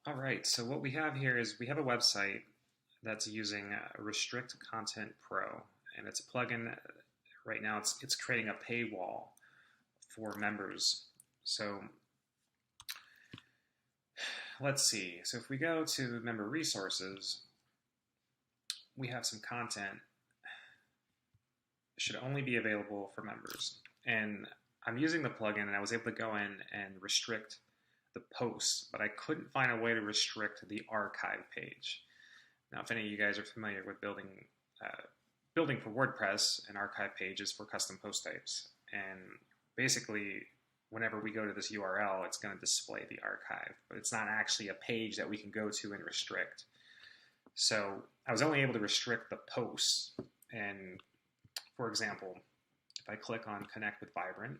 All right, so what we have here is we have a website that's using Restrict Content Pro, and it's a plugin. Right now, it's creating a paywall for members. So let's see. So if we go to member resources, we have some content that should only be available for members. And I'm using the plugin, and I was able to go in and restrict the posts, but I couldn't find a way to restrict the archive page. Now, if any of you guys are familiar with building for WordPress, an archive page is for custom post types. And basically, whenever we go to this URL, it's going to display the archive, but it's not actually a page that we can go to and restrict. So I was only able to restrict the posts. And for example, if I click on Connect with Vibrant,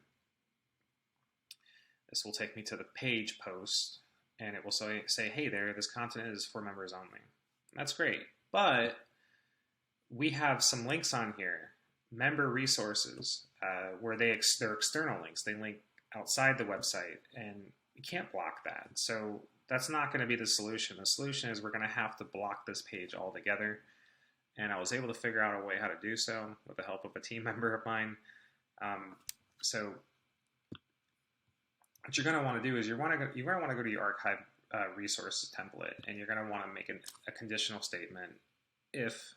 this will take me to the page post, and it will say, hey there, this content is for members only. That's great, but we have some links on here, member resources, where they're external links. They link outside the website, and you can't block that. So that's not going to be the solution. The solution is we're going to have to block this page altogether, and I was able to figure out a way how to do so with the help of a team member of mine. So what you're going to want to do is you're going to want to go to your archive resources template, and you're going to want to make a conditional statement if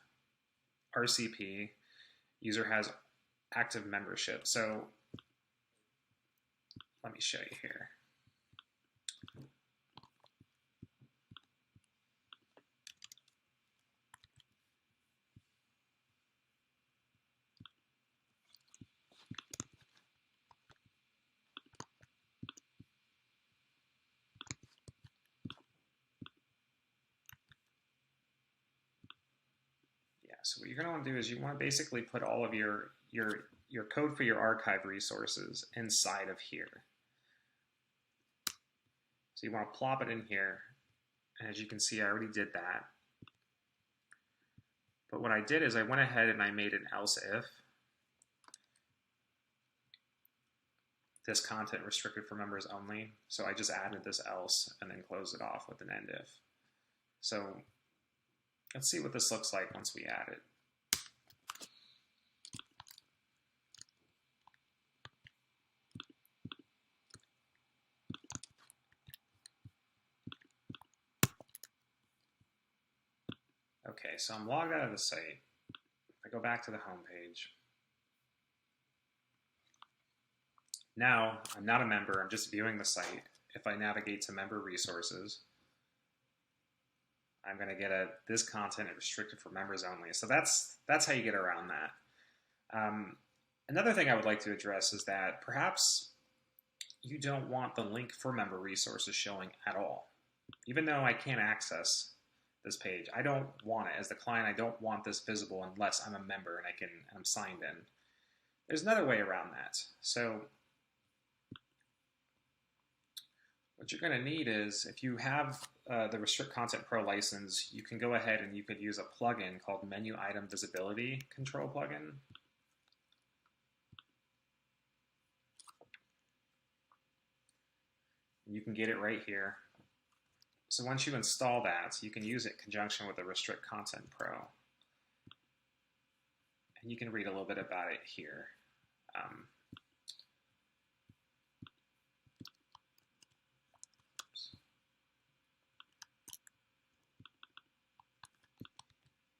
RCP user has active membership. So let me show you here. So what you're going to want to do is you want to basically put all of your code for your archive resources inside of here. So you want to plop it in here. And as you can see, I already did that. But what I did is I went ahead and I made an else if this content restricted for members only. So I just added this else and then closed it off with an end if. So let's see what this looks like once we add it. Okay, so I'm logged out of the site. I go back to the home page. Now, I'm not a member, I'm just viewing the site. If I navigate to member resources, I'm going to get this content is restricted for members only. So that's how you get around that. Another thing I would like to address is that perhaps you don't want the link for member resources showing at all. Even though I can't access this page, I don't want it. As the client, I don't want this visible unless I'm a member and I'm signed in. There's another way around that. So what you're going to need is, if you have the Restrict Content Pro license, you can go ahead and you could use a plugin called Menu Item Visibility Control Plugin. You can get it right here. So once you install that, you can use it in conjunction with the Restrict Content Pro. And you can read a little bit about it here.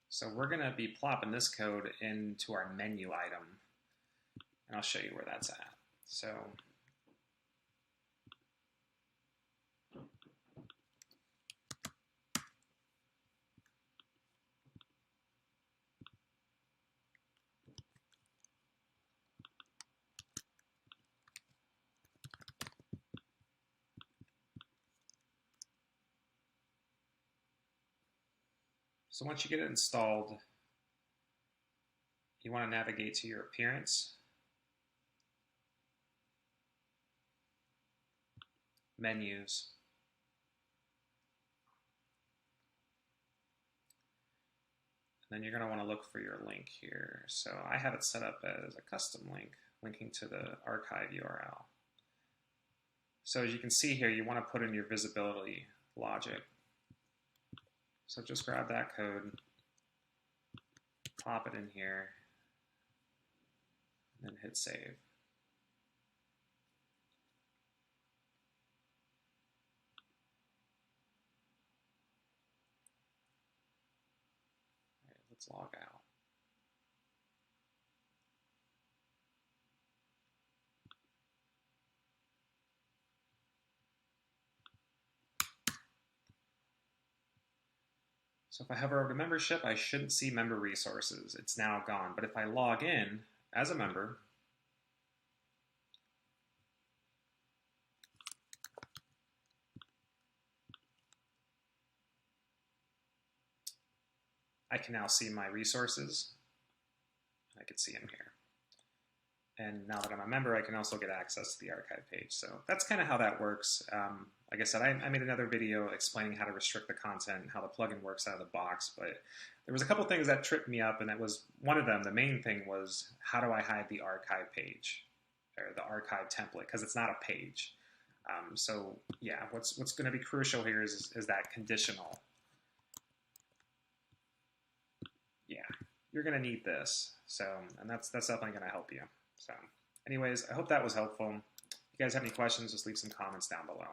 So we're going to be plopping this code into our menu item, and I'll show you where that's at. So once you get it installed, you want to navigate to your appearance, menus, and then you're going to want to look for your link here. So I have it set up as a custom link, linking to the archive URL. So as you can see here, you want to put in your visibility logic. So just grab that code, pop it in here, and then hit save. All right, let's log out. So if I hover over to membership, I shouldn't see member resources. It's now gone. But if I log in as a member, I can now see my resources. I can see them here. And now that I'm a member, I can also get access to the archive page. So that's kind of how that works. Like I said, I made another video explaining how to restrict the content and how the plugin works out of the box. But there was a couple things that tripped me up, and that was one of them. The main thing was, how do I hide the archive page or the archive template? Because it's not a page. So yeah, what's going to be crucial here is that conditional. Yeah, you're going to need this. So, and that's definitely going to help you. So anyways, I hope that was helpful. If you guys have any questions, just leave some comments down below.